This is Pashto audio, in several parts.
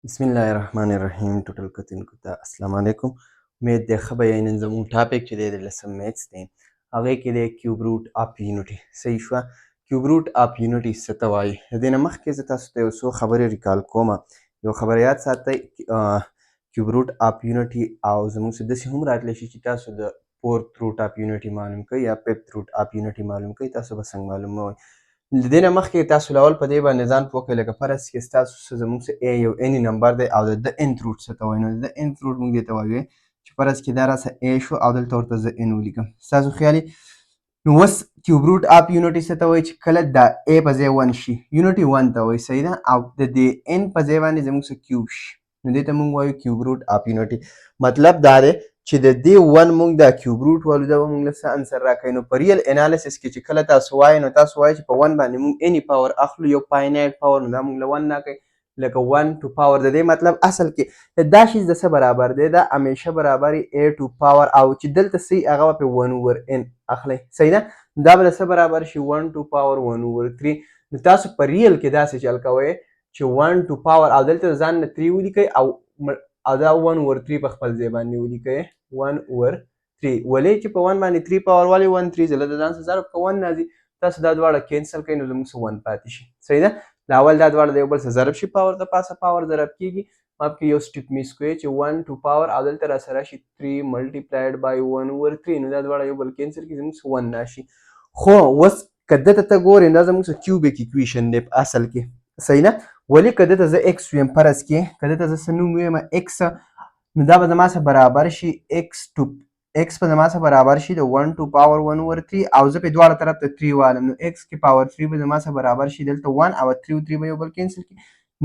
بسم الله الرحمن الرحیم ټوټل کتونکو ته السلام علیکم. امید دی ښه به یې. نن زموږ ټاپک چې دی د لسم میتس دی، هغې کې دی کیوب روټ اف یونټي. صحیح شوه. کیوب روټ اف یونټي څه ته وایي؟ د دې نه مخکې زه تاسو ته یو څو خبرې ریکال کوم. یو خبره یاد ساتئ، کیوب روټ اف یونټي او زموږ څه داسې هم راتلی شي چې تاسو د فورت روټ اف یونټي معلوم کړئ یا ففت روټ اف یونټي معلوم کړئ. تاسو به څنګه معلوموئ؟ د دې نه مخکې تاسو اول په دې باندې ځان پوه کړئ، لکه فرض کې ستاسو څه زموږ څه ا یو اني نمبر دی او د ده انت روټ څه ته وایي. نو د ده انت روټ موږ دې ته وایو چې فرض کې دا راڅه ا شو او دلته ورته زه ان ولیکم. ستاسو خیالي نو اوس کیوب روټ اف یونټي څه ته وایي؟ چې کله دا ا په ځای 1 شي یونټي 1 ته وایي. صحیح ده. او د دې ان په ځای باندې زموږ څه کیوب شي، نو دې ته موږ وایو کیوب روټ اف یونټي. مطلب دا دی چې د دې 1 موږ دا کیوب روټ والو دا به موږ له څه انسر راکوي. نو په ریل انالیسس کې چې کله تاسو وایي نو تاسو وایي چې په 1 باندې موږ اني پاور اخلو، یو فاینایټ پاور، نو دا موږ له 1 نه کوي لکه 1 ټو پاور. د دې مطلب اصل کې دا شیز د څه برابر دی؟ دا همیشه برابر ا ټو پاور، او چې دلته صحیح هغه به پې 1 اوور ان اخلئ. صحیح ده. دا به د څه برابر شي؟ 1 ټو پاور 1 اوور 3. نو تاسو په ریل کې داسې چل کوئ چې 1 ټو پاور او دلته ځان نه 3 ولیکئ او دا 1 اوور 3 په خپل ځای باندې ولیکئ 1 اوور 3. ولې چې په 1 باندې 3 پاور ولې 1 3 ځله د ځان څخه ضرب په 1 راځي. تاسو دا دواړه کینسل کوئ نو زموږ څه 1 پاتې شي. صحیح ده. د اول دا دواړه د یو بل څه ضرب شي، پاور د پاسه پاور ضرب کیږي. ماف کې یو سټیپ میس کوئ چې 1 ټو پاور او دلته راسره راشي 3 ملټیپلایډ بای 1 اوور 3. نو دا دواړه یو بل کینسل کړي زموږ څه 1 راشي. خو اوس که دته ته ګورې دا زموږ څه کیوبیک ایکویشن دی په اصل کې. صحیح نه. ولې که دته زه ایکس ویم فرض کې که دته زه څه نوم ویم ایکس، نو دا به زما څه برابر شي ایکس به زما څه برابر شي د 1 ټو پاور 1 اوور 3 او زه پې دواړه طرف ته 3 والم. نو ایکس کې پاور 3 به زما څه برابر شي دلته 1 او 3 او 3 به یو بل کینسل کړي.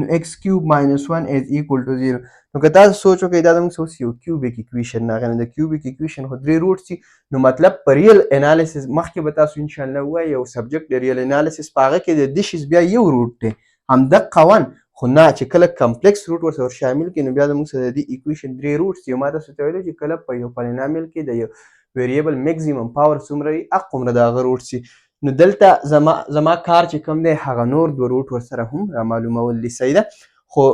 نو ایکس کیوب ماینس 1 از ایکول ټو 0. نو که تاسو سوچ وکړئ دا زموږ څه اوس یو کیوبیک ایکویشن راغی. نو د کیوبیک ایکویشن خو 3 روټس دي. نو مطلب په ریل انالیسس مخکې به تاسو انشاءالله ووایئ یو سبجیکټ د ریل انالیسس په هغه کې د دې شیز بیا یو روټ دی همدقه 1، خو نه چې کله کمپلیکس روټ ورسره شامل کړي نو بیا زموږ سره د دې ایکویشن 3 روټس دي. ما تاسو ته ویلي چې کله په یو پالینامیل کې د یو ویریبل میکزیمم پاور څومره وي هغومره د هغه روټس وي. نو دلته زما کار چې کوم دی هغه نور 2 روټ ورسره هم رامعلومول دي. صحیح ده. خو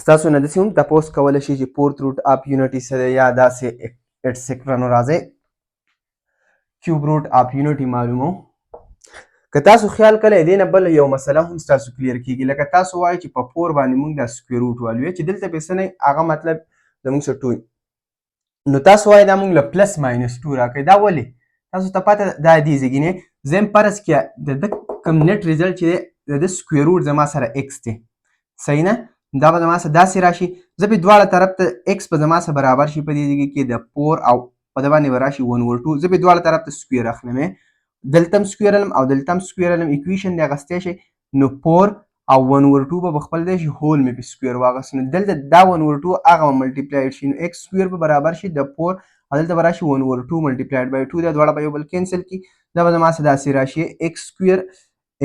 ستاسو نه داسې هم تپوس کولی شي چې فورت روټ اف یونټي څه دی یا داسې ایټسیکټرا. نو راځئ کیوب روټ اف یونټي معلومو. که تاسو خیال کړئ دې نه بل یو مسله هم ستاسو کلیر کیږي. لکه تاسو وایئ چې په 4 باندې موږ دا سکویر روټ والو چې دلته پې څه نه هغه مطلب زموږ څه 2، نو تاسو وایئ دا موږ له پلس ماینس 2 راکوي. دا ولې؟ تاسو ته پته دا دې زیږینې زه هم فرض کې د ده کوم نیټ ریزلټ چې دی د ده سکویر روټ زما سره ایکس دی. صحیح نه. دا به زما سره داسې راشي زه پې دواړه طرف ته ایکس به زما سره برابر شي په دې ځای کې د 4 او په ده باندې به راشي 1 اوور 2. زه پې دواړه طرف ته سکویر اخلم، دلته هم سکویر علم او دلته هم سکویر علم ایکویشن دی اخیستی شي. نو 4 او 1 اوور 2 به خپل دی شي هول مې پې سکویر واخیست. نو دلته دا 1 اوور 2 هغه به ملټیپلاید شي. نو ایکس سکویر به برابر شي د 4 او دلته به راشي 1 اوور 2 ملټیپلاید بای 2. دا دواړه به یو بل کینسل کړي. دا به زما څه داسې راشي ایکس سکویر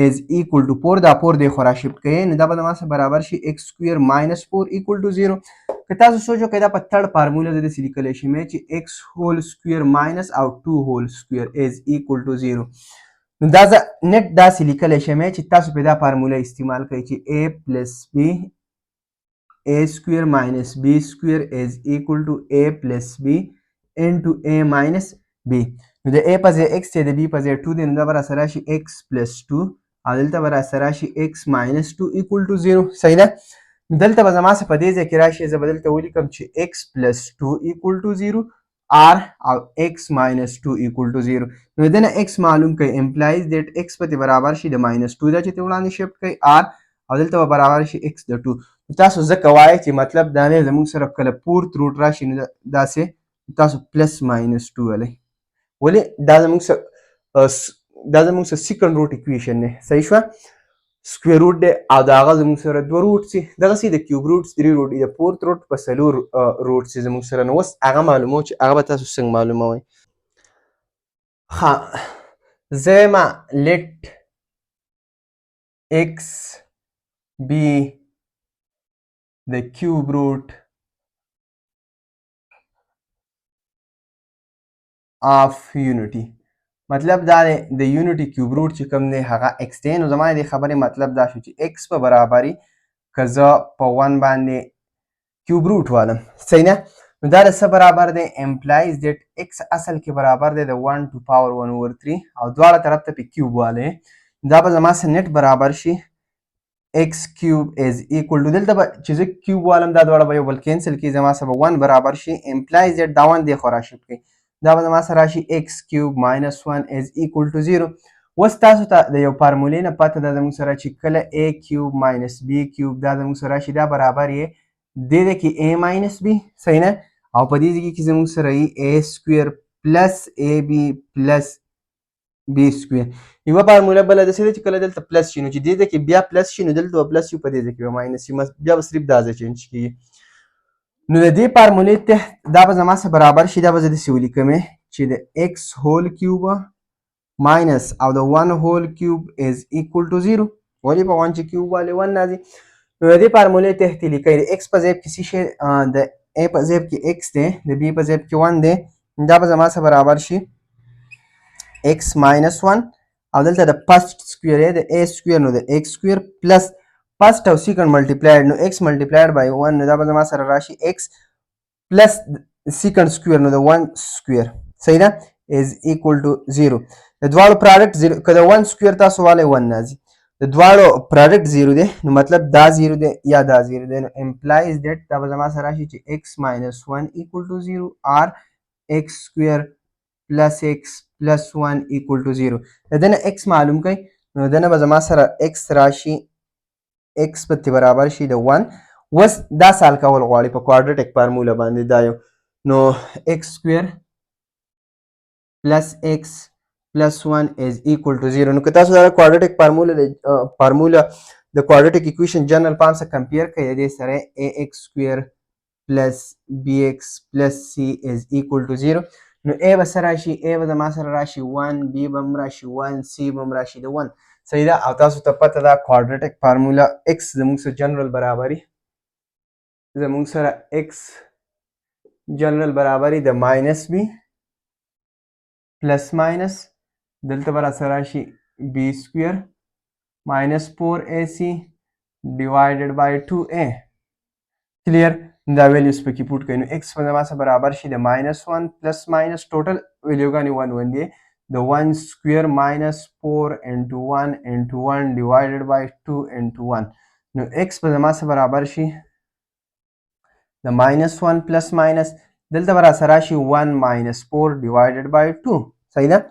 is equal to 4. دا 4 دی خو را شفت کوئ نو دا به زما څه برابر شي ایکس سکویر ماینس 4 equal to 0. که تاسو سوچ وکړئ دا په تھرډ فارموله زه داسې لیکلی شم چې ایکس هول سکویر ماینس او 2 هول سکویر is equal to 0. نو دا زه نیټ داسې لیکلی شم چې تاسو پې دا فارموله استعمال کوئ چې a پلس b a سکویر ماینس b سکویر is equal to a پلس b into a ماینس b. نو د a په ځای x دی د b په ځای 2 دی. نو دا به راسره راشي x پلس 2 او دلته به راسره راشي x ماینس 2 equal to 0. صحیح ده. دلته به زما څه په دې ځای کې راشي زه به دلته ولیکم چې x پلس 2 equal to 0 r او x ماینس 2 equal to 0. نو د نه x معلوم کوي امپلایز دیټ x به برابر شي د ماینس 2 دا چې ته وړاندې شفت کوي r او دلته به برابر شي x د 2. تاسو ځکه وایئ چې مطلب دا دی زموږ سره کله فورت روټ راشي نو داسې تاسو پلس ماینس 2 ولئ. ولې دا زموږ سیکنډ روټ ایکویشن دی. صحیح شوه. سکویر روټ دی او د هغه زموږ سره 2 روټس دي. دغسې د کیوب روټس 3 روټ دي. د فورت روټ په 4 روټس دي زموږ سره. نو اوس هغه معلومو چې هغه به تاسو څنګه معلوموئ. ښه زه یمه لیټ ایکس بي د کیوب روټ آف یونټي. مطلب دا دی د یونټي کیوب روټ چې کوم دی هغه ایکس دی. نو زما د خبرې مطلب دا شو چې ایکس په برابري که زه په 1 باندې کیوب روټ والم صحیح نه نو دا د څه برابر دی امپلایز دیټ x اصل کې برابر دی د 1 to power 1 over 3 او دواړه طرف ته په کیوب والی دا به زما سره نت برابر شي x cube is equal to دلته به چې زه کیوب والم دا دواړه به یو بل کینسل کړي زما سره به 1 برابر شي امپلایز دیټ دا 1 دی خو راشي کړي دا به زما سره راشي x cube minus 1 is equal to 0 اوس تاسو ته د یو فارمولې نه پته ده زموږ سره چې کله a cube minus b cube دا زموږ سره راشي دا برابر یې دې کې a minus b صحیح نه او په دې ځای کې زموږ سره یې a square plus ab plus b square یوه فارموله بله داسې ده چې کله دلته پلس شي نو چې دې ځای کې بیا پلس شي نو دلته به پلس شي په دې ځای کې به ماینس شي بیا به صرف دا ځای چینج کېږي نو د دې فارمولې ته دا به زما سره برابر شي دا به زه داسې ولیکم چې د x هول کیوب ماینس او د 1 هول کیوب از equal to 0 ولې په 1 چې کیوب والي 1 راځي نو د دې فارمولې ته لیکئ د x په ځای کې څه شی د a په ځای کې x دی د b په ځای کې 1 دی دا به زما سره برابر شي x minus 1 او دلته د first square دی د a square نو د x square plus first او second multiplied نو x multiplied by 1 نو دا به زما سره راشي x plus second square نو د 1 square صحیح ده is equal to 0 د دواړو پروډکټ 0 که د 1 square تاسو والی 1 راځي د دواړو پروډکټ 0 دی نو مطلب دا 0 دی یا دا 0 دی نو implies that دا به زما سره راشي چې x minus 1 equal to 0 or x square plus x plus 1 equal to 0 د دنه x معلوم کړئ نو دنه به زما سره x راشي x په برابر شي د 1 وس دا سال کول غواړي په کوادرټیک فارموله باندې دا یو نو x square plus x plus 1 is equal to 0 نو که تاسو دا کوادرټیک فارموله د کوادرټیک اکویشن جنرال فارم سره کمپیر کړئ د سره ax square plus bx plus c is equal to 0 نو a به سره راشي a به زما سره راشي 1 b به هم راشي 1 c به هم راشي د 1 صحیح ده او تاسو ته پته ده کوادرټیک فارموله x زموږ سره جنرال برابري زموږ سره x جنرال برابري د ماینس b پلس ماینس دلته به راسره راشي b سکویر ماینس 4ac ډیوایډډ بای 2a کلیر دا ویلیوز پکې پوټ کړئ نو x په زما سره برابر شي د ماینس 1 پلس ماینس ټوټل ویلیوګانې 1 1 دی د 1 سکویر ماینس 4 انټو 1 انټو 1 ډیوایډډ بای 2 انټو 1 نو x په زما سره برابر شي د ماینس 1 پلس ماینس دلته به راسره راشي 1 ماینس 4 ډیوایډډ بای 2 صحیح ده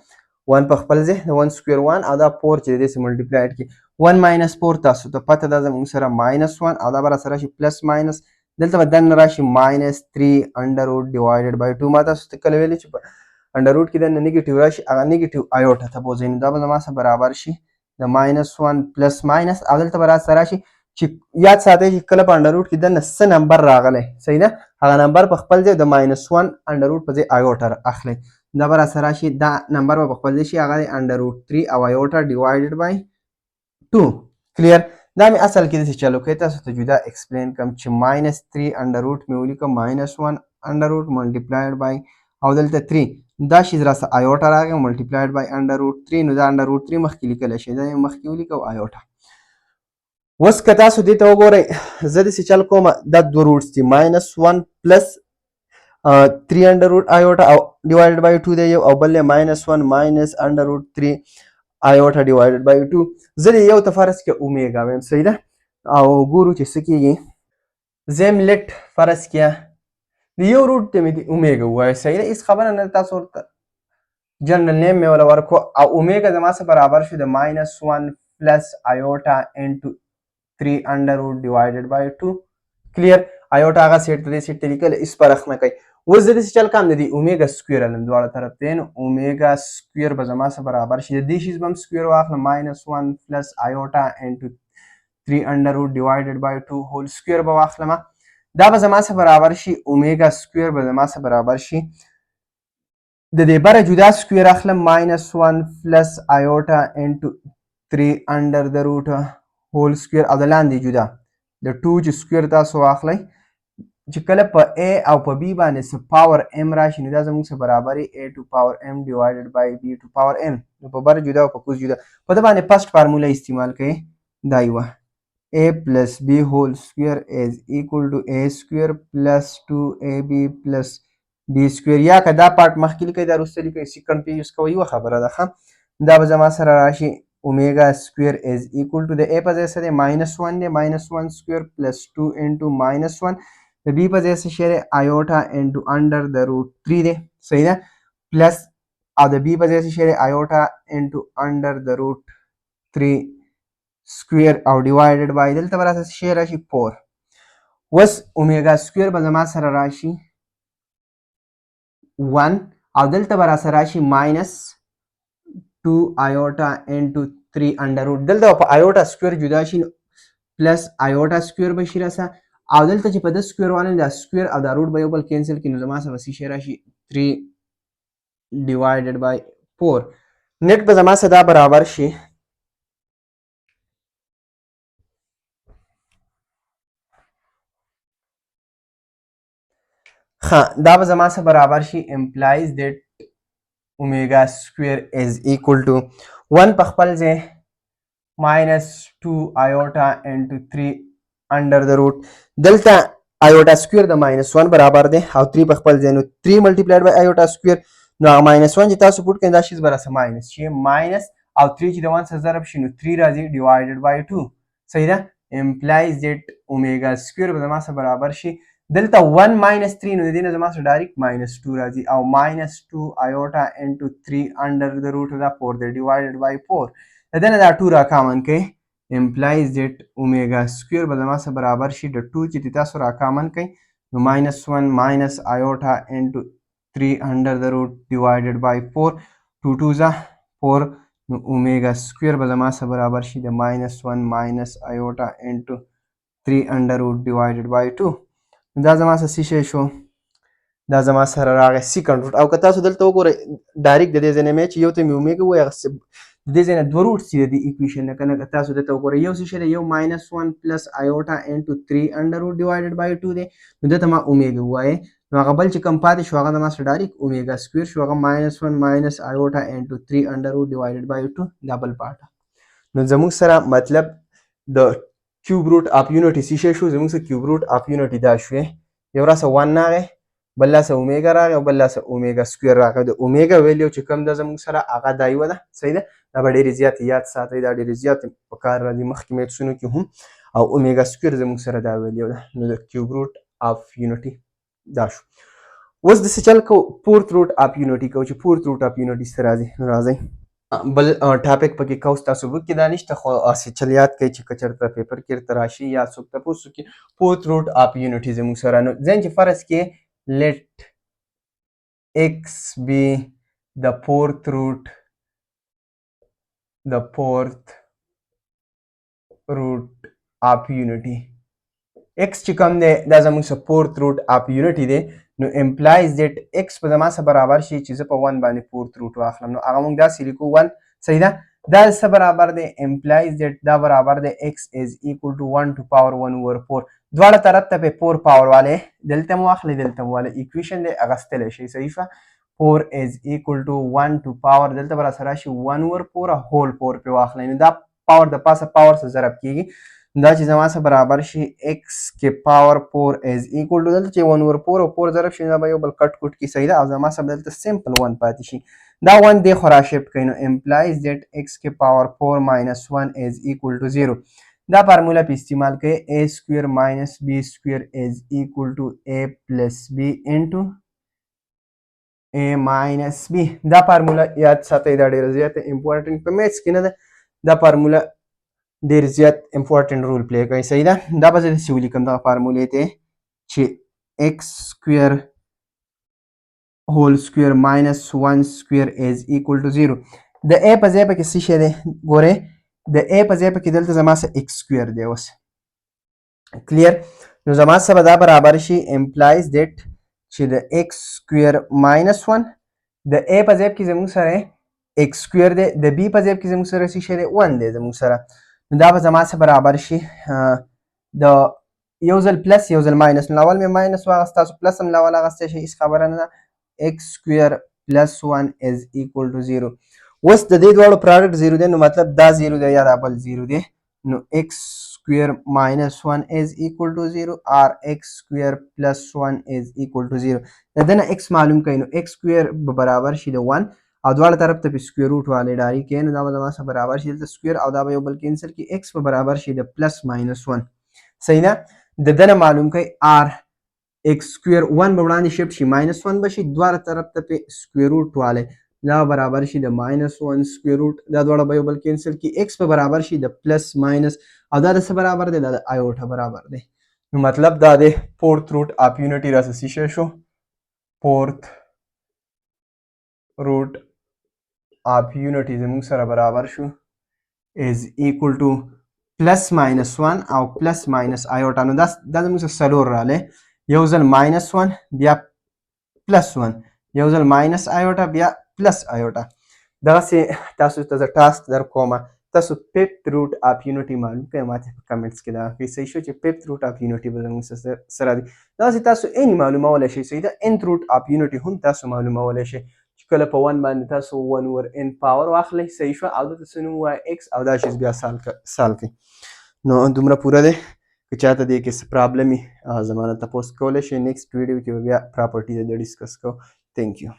1 په خپل ځای د 1 سکویر 1 او دا 4 چې دې سره ملټیپلایډ کړي 1 ماینس 4 تاسو ته پته ده زموږ سره ماینس 1 او دا به راسره راشي پلس ماینس دلته به دننه راشي ماینس 3 انډر روټ ډیوایډډ بای 2 ما تاسو ته کله ویلي چې په انډر روټ کې دننه نیګیټیو راشي هغه نیګیټیو آیوټا ته بوځئ نو دا به زما سره برابر شي د ماینس 1 پلس ماینس او دلته به راسره راشي چې یاد ساتئ چې کله په انډر روټ کې دننه څه نمبر راغلی صحیح ده هغه نمبر په خپل ځای د ماینس 1 انډر روټ په ځای آیوټا اخلئ دا به راسره راشي دا نمبر به په خپل ځای شي هغه دی انډر روټ 3 او آیوټا ډیوایډډ بای 2 کلیر دا مې اصل کې داسې چلو کوي تاسو ته جدا ایکسپلین کوم چې ماینس 3 انډر روټ مې ولیکم ماینس 1 انډر روټ ملټیپلایډ بای او دلته 3 دا شي راسه آیوټا راغی ملټیپلایډ بای انډر روټ 3 نو دا انډر روټ 3 مخکې لیکلی شي دا یې مخکې ولیکو آیوټا اوس که تاسو دې ته وګورئ زه داسې چل کوم دا دوه روټس دي ماینس 1 پلس 3 انډر روټ آیوټا او ډیوایډډ بای 2 دی یو او بل ماینس 1 ماینس انډر روټ 3 آیوټا ډیوایډډ بای 2 زه د یو ته فرض کې اومیګا وایم صحیح ده او ګورو چې څه کېږي زه یم لیټ فرض کړه د یو روټ ته مې د اومیګا ووایه صحیح ده هېڅ خبره نه ده تاسو ورته جنرال نیم مې ولا ورکو او اومیګا زما سره برابر شو د ماینس 1 پلس آیوټا انټو 3 انډر روټ ډیوایډډ بای 2 کلیر آیوټا هغه سیټ ته دې سیټ ته لیکل هېڅ فرق نه کوي اوس زه داسې چل کوم د دې اومیګا سکویر علم دواړه طرف ته نو اومیګا سکویر به زما سره برابر شي د دې شیز به هم سکویر واخلم ماینس 1 پلس آیوټا انټو 3 انډر روټ ډیوایډډ بای 2 هول سکویر به واخلم دا به زما سره برابر شي اومیګا سکویر به زما سره برابر شي د دې بره جدا سکویر اخلم ماینس 1 پلس آیوټا انټو 3 انډر د روټ هول سکویر او د لاندې جدا د 2 چې سکویر تاسو واخلئ چې کله په a او په b باندې څه پاور m راشي نو دا زموږ سره برابر a to power m divided by b to power m نو په بر جدا او په کوز جدا په دې باندې فرست فارموله استعمال کړئ دا یوه a plus b whole square is equal to a square plus 2ab plus b square. یا که دا پارت مخکې لیکئ دا وروسته لیکئ سیکنډ پې یوز کوئ یوه خبره ده ښه. دا به زما سره راشي اومیګا سکویر از equal to د a په ځای څه دی -1 دی -1 سکویر پلس 2 انټو -1 د b په ځای څه شی دی آیوټا انټو انډر د روټ 3 دی صحیح ده پلس او د b په ځای څه شی دی آیوټا انټو انډر د روټ 3 سکویر او ډیوایډډ بای دلته به راته څه شی راشي 4. اوس اومیګا سکویر به زما سره راشي 1 او دلته به راسره راشي -2 iota into 3 under root. دلته په iota سکویر جدا شي پلس iota سکویر به شي راسه او دلته چې په د سکویر باندې دا سکویر او دا روټ به یو بل کینسل کړي نو زما سره به څه شی راشي 3 divided by 4. نیټ به زما سره دا برابر شي دا به زما سره برابر شي implies that omega square is equal to 1 په خپل ځای -2 iota into 3 under the root. دلته iota square د -1 برابر دی او 3 په خپل ځای نو 3 multiplied by iota square نو هغه -1 چې تاسو پوټ کړئ دا شي به راسه ماینس شي ماینس او 3 چې د 1 سره ضرب شي نو 3 راځي divided by 2 صحیح ده implies that omega square به زما سره برابر شي دلته 1 minus 3 نو د دې نه زما سره ډایرکټ -2 راځي او -2 iota into 3 under the root of the 4 دی divided by 4 د دې نه دا 2 را کامن کړئ implies that omega square به زما سره برابر شي د 2 چې تاسو را کامن کړئ نو -1 minus iota into 3 under the root divided by 4 2 2 ز 4 نو omega square به زما سره برابر شي د -1 minus iota into 3 under root divided by 2 دا زما سره څه شی شو دا زما سره راغی سیکنډ روټ او که تاسو دلته وګورئ ډایرکټ د دې ځای نه مې چې یو ته مې اومیګا ووایي هغه د دې ځای نه دوه روټس دي د دې ایکویشن نه که نه تاسو دلته وګورئ یو څه شی دی یو -1 پلس آیوټا انټو 3 انډر روټ ډیوایډډ بای 2 دی نو دلته ما اومیګا ووایې نو هغه بل چې کوم پاتې شو هغه زما سره ډایرکټ اومیګا سکویر شو هغه -1 ماینس آیوټا انټو 3 انډر روټ ډیوایډډ بای 2 دا بل پارټ نو زموږ سره مطلب د کیوب روټ اف یونټي څه شی شو زموږ سره کیوب روټ اف یونټي دا شوې یو راسه 1 راغی بل راسه اومیګا راغی او بل راسه اومیګا سکویر راغی د اومیګا ویلیو چې کوم ده زموږ سره هغه دا یوه ده صحیح ده دا به ډېرې زیاتې یاد ساتئ دا ډېرې زیاتې په کار راځي مخکې میتسونو کې هم او اومیګا سکویر زموږ سره دا ویلیو ده نو د کیوب روټ اف یونټي دا شو اوس داسې چل کوو فورت روټ اف یونټي کوو چې فورت روټ اف یونټي څه راځي نو راځئ بل ټاپک پکې کوس تاسو بک کې دا نشته خو اسې چل یاد کړئ چې که چېرته پیپر کې درته راشي یا څوک تپوس وکړي فورت روټ اف یونټي زموږ سره نو ځین چې فرض کې let x be the fourth root of unity x چې کوم دی دا زموږ سره fourth root of unity دی نو implies that x په زما سره برابر شي چې زه په 1 باندې fourth root واخلم نو هغه موږ داسې لیکو 1 صحیح ده دا څه برابر دی implies that دا برابر دی x is equal to 1 to power 1 over 4 دواړه طرف ته په 4 پاور والے دلته مو واخلئ دلته مو والے ایکویشن دی اغستلی شي صحیح شوه 4 is equal to 1 to power دلته به راسره راشي 1 over 4 هول 4 پې واخلئ نو دا پاور د پاسه پاور سره ضرب کیږي دا چې زما سره برابر شي x کې پاور 4 is equal to دلته چې 1 over 4 او 4 ضرب شي دا به یو بل کټ کوټ کي صحیح ده او زما سره دلته سمپل 1 پاتې شي دا 1 دی خو راشفټ کوي نو implies that x کې پاور 4 minus 1 is equal to 0 دا فارمولا په استعمال کوي a square minus b square is equal to a plus b into a minus b دا فارمولا یاد ساتئ دا ډیره زیاته امپورټنټ په میتھس کې نه ده دا فارمولا ډیر زیات امپورټنټ رول پلی کوي صحیح ده دا به زه داسې ولیکم دغه فارمولې ته چې x square whole square minus 1 square is equal to 0 د a په ځای پکې څه شی دی ګورئ د a په ځای پکې دلته زما سره x square دی اوس کلیر نو زما سره به دا برابر شي implies that چې د x square minus 1 د a په ځای کې زموږ سره x square دی د b په ځای کې زموږ سره څه شی دی 1 دی زموږ سره نو دا به زما سره برابر شي د یو ځل پلس یو ځل ماینس نو اول مې ماینس واغست تاسو پلس هم لاول اغستی شئ هېڅ خبره نه ده x square plus 1 is equal to 0 اوس د دې دواړو پراډکټ 0 دی نو مطلب دا 0 دی یا دا بل 0 دی نو x square minus 1 is equal to 0 or x square plus 1 is equal to 0. دنه x معلوم کړئ نو x square به برابر شي د 1 او دواړه طرف ته په سکویر روټ والے ډاری کې نو دا به زما سره برابر شي دلته سکویر او دا به یو بل کینسل کی x به برابر شي د پلس ماینس 1. صحیح ده. د دنه معلوم کړئ r x square 1 به وړاندې شفت شي minus 1 به شي دواړه طرف ته په سکویر روټ والے دا برابر شي د minus 1 square root دا دواړه به یو بل کینسل کی x به برابر شي د پلس ماینس او دا د څه برابر دی دا د آیوټا برابر دی. نو مطلب دا دی فورث روټ اف یونټي راڅه څه شو فورث روټ اف یونټي زموږ سره برابر شو از equal to پلس ماینس 1 او پلس ماینس آیوټا. نو دا زموږ سره څلور راغلی یو ځل ماینس 1 بیا پلس 1 یو ځل ماینس آیوټا بیا پلس آیوټا. دغسې تاسو ته زه ټاسک در کومه تاسو ففت روټ اف یونټي معلوم کړئ ماته په کمنټس کې دا وکړئ صحیح شو چې ففت روټ اف یونټي به زموږ سره دی. دغسې تاسو اني معلومولی شئ صحیح ده انت روټ اف یونټي هم تاسو معلومولی شئ چې کله په 1 باندې تاسو 1 اوور ان پاور واخلئ صحیح شوه او دلته څه نوم ووایه ایکس او دا شیز بیا سال کړئ. نو دومره پوره دی که چاته دې کې څه پرابلم وي زما نه تپوس کولی شئ نیکسټ ویډیو کې به بیا پراپرټي د ډسکس کوو. تھینک یو.